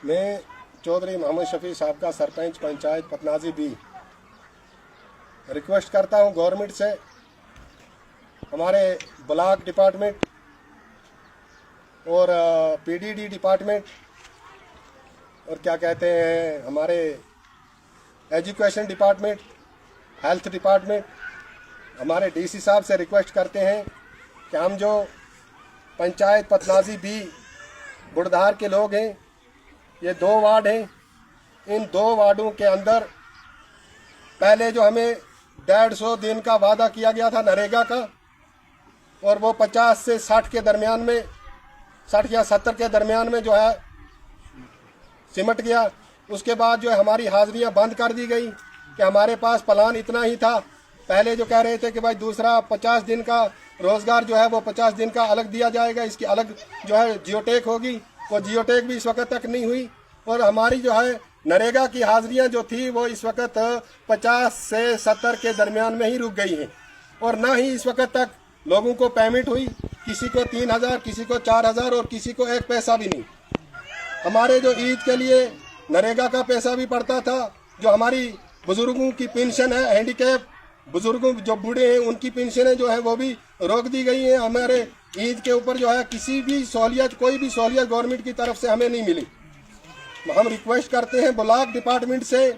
मैं चौधरी मोहम्मद शफी साहब का सरपंच पंचायत पतनाजी बी रिक्वेस्ट करता हूं गवर्नमेंट से, हमारे ब्लॉक डिपार्टमेंट और पीडीडी डिपार्टमेंट और क्या कहते हैं हमारे एजुकेशन डिपार्टमेंट, हेल्थ डिपार्टमेंट, हमारे डीसी साहब से रिक्वेस्ट करते हैं कि हम जो पंचायत पतनाजी बी बुढ़धार के लोग हैं, ये 2 वार्ड हैं, इन 2 वार्डों के अंदर पहले जो हमें 150 दिन का वादा किया गया था नरेगा का, और वो 50 से 60 के दरमियान में, 60 या 70 के दरमियान में जो है सिमट गया। उसके बाद जो है हमारी हाजिरियां बंद कर दी गई कि हमारे पास प्लान इतना ही था। पहले जो कह रहे थे कि भाई दूसरा 50 दिन का रोजगार जो है वो 50 दिन का अलग दिया जाएगा, इसकी अलग जो है जियोटेक होगी, वो जियोटेक भी इस वक्त तक नहीं हुई। और हमारी जो है नरेगा की हाजिरियां जो थी वो इस वक्त 50 से 70 के दरमियान में ही रुक गई हैं, और ना ही इस वक्त तक लोगों को पेमेंट हुई। किसी को 3000, किसी को 4000 और किसी को 1 पैसा भी नहीं। हमारे जो ईद के लिए नरेगा का पैसा भी पड़ता था, जो हमारी बुजुर्गों की पेंशन है, हैंडीकैप बुजुर्गों जो बूढ़े हैं उनकी पेंशनें जो है वो भी रोक दी गई हैं। हमारे ईद के ऊपर जो है किसी भी सहूलियत, कोई भी सहूलियत गवर्नमेंट की तरफ से हमें नहीं मिली। हम रिक्वेस्ट करते हैं ब्लॉक डिपार्टमेंट से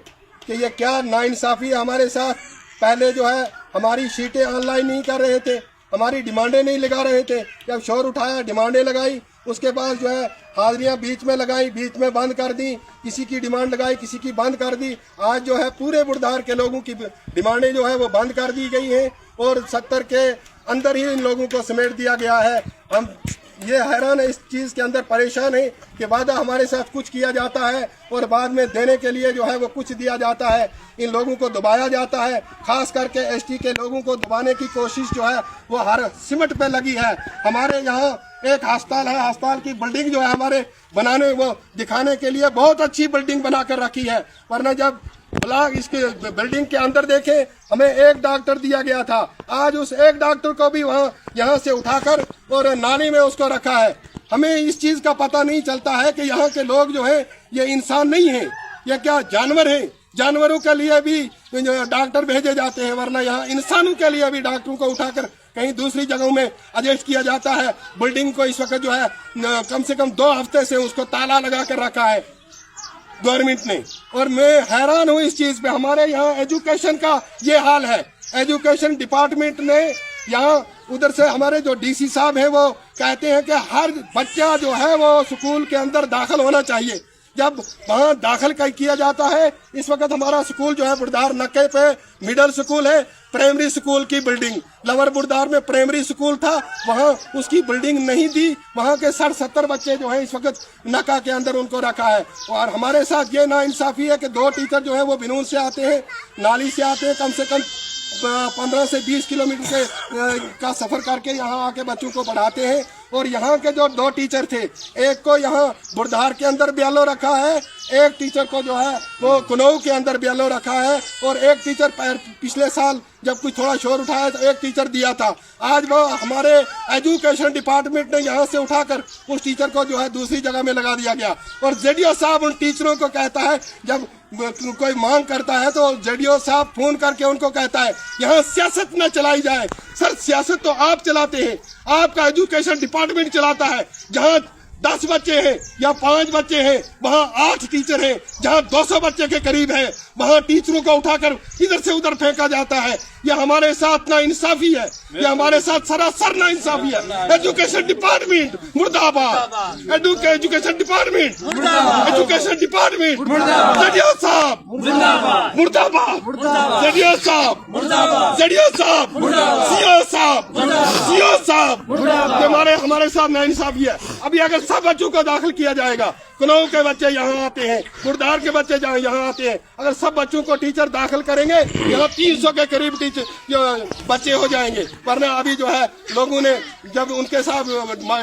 कि ये क्या नाइंसाफ़ी है हमारे साथ। पहले जो है हमारी शीटें ऑनलाइन नहीं कर रहे थे, हमारी डिमांडें नहीं लगा रहे थे। जब शोर उठाया डिमांडें लगाई, उसके बाद जो है हाजिरियां बीच में लगाई, बीच में बंद कर दी, किसी की डिमांड लगाई, किसी की बंद कर दी। आज जो है पूरे बुढ़धार के लोगों की डिमांडें जो है वो बंद कर दी गई हैं और 70 के अंदर ही इन लोगों को समेट दिया गया है। हम ये हैरान है, इस चीज़ के अंदर परेशान है कि वादा हमारे साथ कुछ किया जाता है और बाद में देने के लिए जो है वो कुछ दिया जाता है। इन लोगों को दबाया जाता है, खास करके एसटी के लोगों को दबाने की कोशिश जो है वो हर सिमट पे लगी है। हमारे यहाँ एक अस्पताल है, अस्पताल की बिल्डिंग जो है हमारे बनाने, वो दिखाने के लिए बहुत अच्छी बिल्डिंग बना कर रखी है, वरना जब ब्लॉक इसके बिल्डिंग के अंदर देखे हमें 1 डॉक्टर दिया गया था। आज उस 1 डॉक्टर को भी वहाँ यहाँ से उठाकर और नाली में उसको रखा है। हमें इस चीज का पता नहीं चलता है कि यहाँ के लोग जो है ये इंसान नहीं है, ये क्या जानवर है। जानवरों के लिए भी डॉक्टर भेजे जाते हैं, वरना यहाँ इंसानों के लिए भी डॉक्टरों को उठाकर कहीं दूसरी जगहों में एडजस्ट किया जाता है। बिल्डिंग को इस वक्त जो है कम से कम 2 हफ्ते से उसको ताला लगा कर रखा है गवर्नमेंट ने, और मैं हैरान हूँ इस चीज पे। हमारे यहाँ एजुकेशन का ये हाल है। एजुकेशन डिपार्टमेंट ने यहाँ उधर से हमारे जो डीसी साहब हैं वो कहते हैं कि हर बच्चा जो है वो स्कूल के अंदर दाखिल होना चाहिए। जब वहाँ दाखिल किया जाता है, इस वक्त हमारा स्कूल जो है बुढ़धार नक्के पे मिडिल स्कूल है, प्राइमरी स्कूल की बिल्डिंग, लवर बुढ़धार में प्राइमरी स्कूल था, वहाँ उसकी बिल्डिंग नहीं दी। वहाँ के 60-70 बच्चे जो है इस वक्त नक्का के अंदर उनको रखा है। और हमारे साथ ये नाइंसाफ़ी है कि 2 टीचर जो है वो बिनून से आते हैं, नाली से आते हैं, कम से कम 15 से 20 किलोमीटर का सफर करके यहाँ आके बच्चों को पढ़ाते हैं। और यहाँ के जो 2 टीचर थे, एक को यहाँ बुढ़धार के अंदर ब्यालो रखा है, एक टीचर को जो है वो कुनऊ के अंदर ब्यालो रखा है, और एक टीचर पिछले साल जब कुछ थोड़ा शोर उठाया तो एक टीचर दिया था। आज वो हमारे एजुकेशन डिपार्टमेंट ने यहाँ से उठाकर उस टीचर को जो है दूसरी जगह में लगा दिया गया। और जेडीओ साहब उन टीचरों को कहता है, जब कोई मांग करता है तो जेडीओ साहब फोन करके उनको कहता है यहाँ सियासत न चलाई जाए। सर, सियासत तो आप चलाते हैं, आपका एजुकेशन डिपार्टमेंट चलाता है। जहाँ 10 बच्चे हैं या 5 बच्चे हैं वहाँ 8 टीचर हैं, जहाँ 200 बच्चे के करीब है वहाँ टीचरों को उठाकर इधर से उधर फेंका जाता है। यह हमारे साथ ना इंसाफी है, यह हमारे साथ सरासर ना इंसाफी है। एजुकेशन डिपार्टमेंट मुर्दाबाद, education department, education department, JDO साहब मुर्दाबाद, जेडीओ साहब, जेडीओ साहब, सीओ साहब, हमारे साथ ना इंसाफी है। अभी अगर सब बच्चों को दाखिल किया जाएगा, कुनऊ के बच्चे यहाँ आते हैं, बुढ़धार के बच्चे यहाँ आते हैं, अगर सब बच्चों को टीचर दाखिल करेंगे यहाँ 300 के करीब टीचर बच्चे हो जाएंगे। वरना अभी जो है लोगों ने जब उनके साथ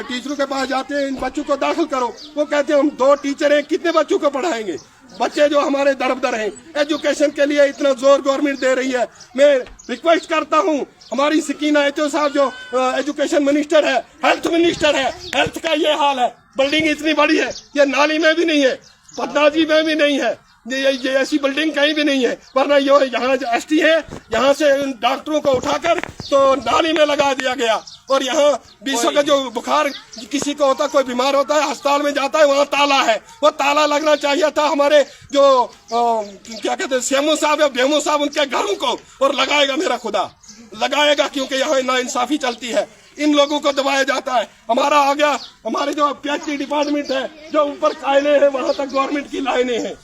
टीचरों के पास जाते हैं, इन बच्चों को दाखिल करो, वो कहते हैं हम 2 टीचर हैं, कितने बच्चों को पढ़ाएंगे। बच्चे जो हमारे दरबदर हैं, एजुकेशन के लिए इतना जोर गवर्नमेंट दे रही है। मैं रिक्वेस्ट करता हूँ हमारी सकीना एचओ साहब जो एजुकेशन मिनिस्टर है, हेल्थ मिनिस्टर है, हेल्थ का ये हाल है, बिल्डिंग इतनी बड़ी है, ये नाली में भी नहीं है। पदनाजी में भी नहीं है, ये ऐसी बिल्डिंग कहीं भी नहीं है, वरना ये यहाँ एसटी है, यहाँ से डॉक्टरों को उठाकर तो नाली में लगा दिया गया। और यहाँ बीसों का जो बुखार किसी को होता, कोई बीमार होता है, अस्पताल में जाता है, वहाँ ताला है, वो ताला लगना चाहिए था हमारे जो क्या कहते हैं सेमू साहब या बेमू साहब, उनके घरों को, और लगाएगा मेरा खुदा लगाएगा, क्योंकि यहाँ नाइंसाफी चलती है, इन लोगों को दबाया जाता है। हमारा आ गया, हमारे जो पीएचडी डिपार्टमेंट है, जो ऊपर कायले हैं वहां तक गवर्नमेंट की लाइनें हैं,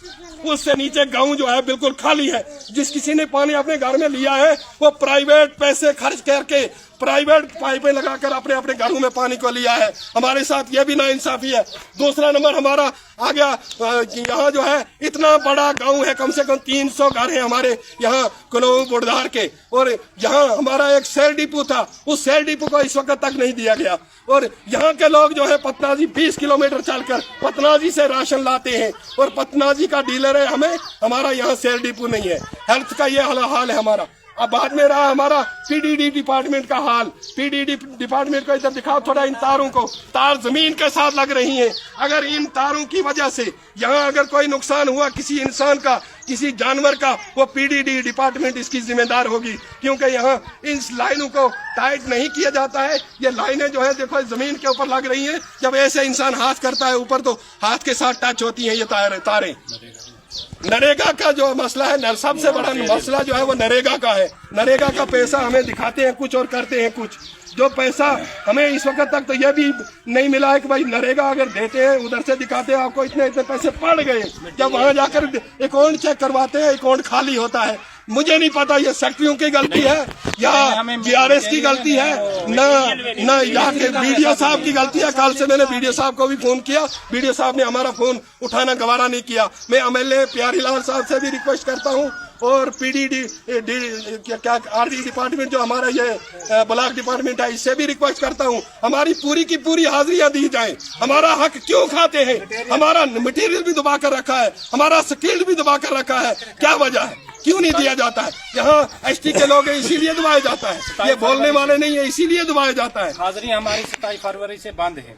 उससे नीचे गांव जो है बिल्कुल खाली है। जिस किसी ने पानी अपने घर में लिया है वो प्राइवेट पैसे खर्च करके प्राइवेट पाइपें लगाकर अपने अपने घरों में पानी को लिया है। हमारे साथ ये भी नाइंसाफी है। दूसरा नंबर हमारा आ गया, यहाँ जो है इतना बड़ा गांव है, कम से कम 300 घर है हमारे यहाँ कनौ बुढ़धार के, और यहाँ हमारा एक सेल डिपो था, उस सेल डिपो को इस वक्त तक नहीं दिया गया। और यहाँ के लोग जो है पतनाजी 20 किलोमीटर चलकर पतनाजी से राशन लाते हैं, और पतनाजी का डीलर है हमें, हमारा यहाँ सेल डिपो नहीं है। हेल्थ का ये हाल है हमारा। अब बाद में रहा हमारा पीडीडी डिपार्टमेंट का हाल। पीडीडी डिपार्टमेंट को इधर दिखाओ थोड़ा, इन तारों को, तार जमीन के साथ लग रही हैं। अगर इन तारों की वजह से यहाँ अगर कोई नुकसान हुआ किसी इंसान का, किसी जानवर का, वो पीडीडी डिपार्टमेंट इसकी जिम्मेदार होगी, क्योंकि यहाँ इन लाइनों को टाइट नहीं किया जाता है। ये लाइनें जो है देखो जमीन के ऊपर लग रही हैं, जब ऐसे इंसान हाथ करता है ऊपर तो हाथ के साथ टच होती हैं ये तारें। नरेगा का जो मसला है, सबसे बड़ा मसला जो है वो नरेगा का है। नरेगा का पैसा हमें दिखाते हैं कुछ और करते हैं कुछ। जो पैसा हमें इस वक्त तक तो यह भी नहीं मिला है कि भाई नरेगा अगर देते हैं, उधर से दिखाते हैं आपको इतने इतने पैसे पड़ गए, जब वहां जाकर अकाउंट चेक करवाते हैं अकाउंट खाली होता है। मुझे नहीं पता ये सेक्रेटरियों की गलती है या जीआरएस की गलती है, न यहाँ के बीडीओ साहब की गलती है। कल से मैंने बीडीओ साहब को भी फोन किया, बीडीओ साहब ने हमारा फोन उठाना गवारा नहीं किया। मैं एमएलए प्यारीलाल साहब से भी रिक्वेस्ट करता हूँ, और पीडीडी क्या आरडी डिपार्टमेंट जो हमारा ये ब्लॉक डिपार्टमेंट है, इससे भी रिक्वेस्ट करता हूँ हमारी पूरी की पूरी हाजिरियां दी जाए। हमारा हक क्यों खाते हैं? हमारा मटेरियल भी दबा कर रखा है, हमारा स्किल भी दबा कर रखा है, क्या वजह है? क्यों नहीं दिया जाता है? यहाँ एसटी के लोग हैं इसीलिए दबाया जाता है, ये बोलने वाले नहीं है इसीलिए दबाया जाता है। हाजिरी हमारी 27 फरवरी से बंद है,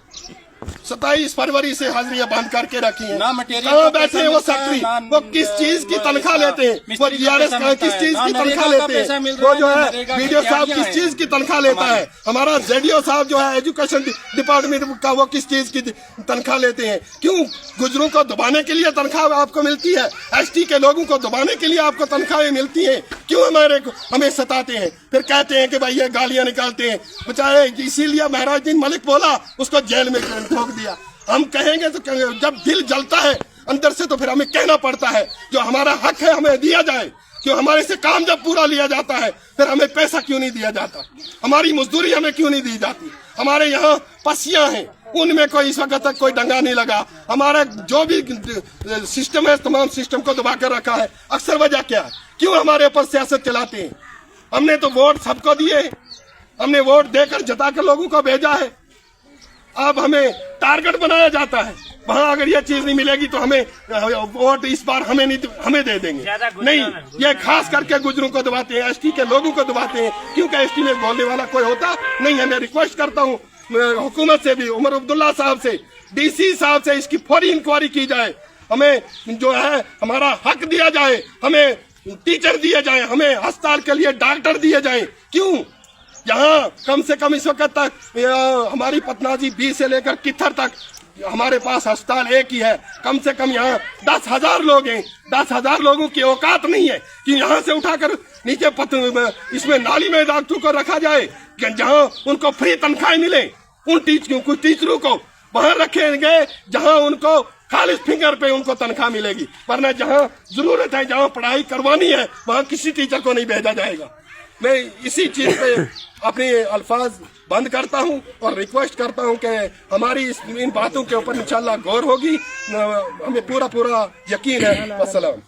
27 फरवरी से हाजिरियां बंद करके रखी है। ना मटेरियल कहाँ बैठे हैं वो सेक्रेटरी? वो किस चीज की तनख्वाह लेते हैं? वो जीआरएस किस चीज की तनख्वाह लेते हैं? वो जो है बीडीओ साहब किस चीज की तनख्वाह लेता है? हमारा जेडीओ साहब जो है एजुकेशन डिपार्टमेंट का, वो किस चीज की तनख्वाह लेते हैं? क्यों गुजरों को दबाने के लिए तनख्वाह आपको मिलती है? एसटी के लोगों को दबाने के लिए आपको तनख्वाहें मिलती हैं? क्यों हमें सताते हैं? फिर कहते हैं कि भाई ये गालियां निकालते हैं। बेचारे इसीलिए महाराज मलिक बोला, उसको जेल में ठोक दिया। हम कहेंगे तो जब दिल जलता है अंदर से तो फिर हमें कहना पड़ता है जो हमारा हक है हमें दिया जाए। क्यों हमारे से काम जब पूरा लिया जाता है फिर हमें पैसा क्यों नहीं दिया जाता? हमारी मजदूरी हमें क्यों नहीं दी जाती? हमारे यहाँ पसियां हैं, उनमें कोई इस वक्त तक कोई डंगा नहीं लगा। हमारा जो भी सिस्टम है तमाम सिस्टम को दबा कर रखा है। अक्सर वजह क्या है? क्यों हमारे ऊपर सियासत चलाते हैं? हमने तो वोट सबको दिए, हमने वोट देकर जताकर लोगों को भेजा है। अब हमें टारगेट बनाया जाता है, वहां अगर ये चीज नहीं मिलेगी तो हमें वोट इस बार हमें नहीं, हमें दे देंगे। नहीं, ये खास करके गुजरों को दबाते हैं, एसटी के लोगों को दबाते हैं, क्योंकि एसटी में बोलने वाला कोई होता नहीं है। मैं रिक्वेस्ट करता हूँ हुकूमत से भी, उमर अब्दुल्ला साहब से, डीसी साहब से, इसकी फौरी इंक्वायरी की जाए। हमें जो है हमारा हक दिया जाए, हमें टीचर दिए जाए, हमें अस्पताल के लिए डॉक्टर दिए जाए। क्यों यहाँ कम से कम इस वक्त तक हमारी पतनाजी 20 से लेकर कित्थर तक हमारे पास अस्पताल एक ही है। कम से कम यहाँ 10,000 लोग हैं, 10,000 लोगों की औकात नहीं है कि यहाँ से उठाकर नीचे इसमें नाली में डॉक्टरों को रखा जाए, जहाँ उनको फ्री तनख्वाहें मिले। उन टीचरों को वहां रखेंगे जहाँ उनको खालिस फिंगर पे उनको तनख्वाह मिलेगी, वरना जहाँ जरूरत है, जहाँ पढ़ाई करवानी है, वहाँ किसी टीचर को नहीं भेजा जाएगा। मैं इसी चीज पे अपने अल्फाज बंद करता हूं और रिक्वेस्ट करता हूं कि हमारी इन बातों के ऊपर इंशाल्लाह गौर होगी। हमें पूरा यकीन है। अस्सलाम।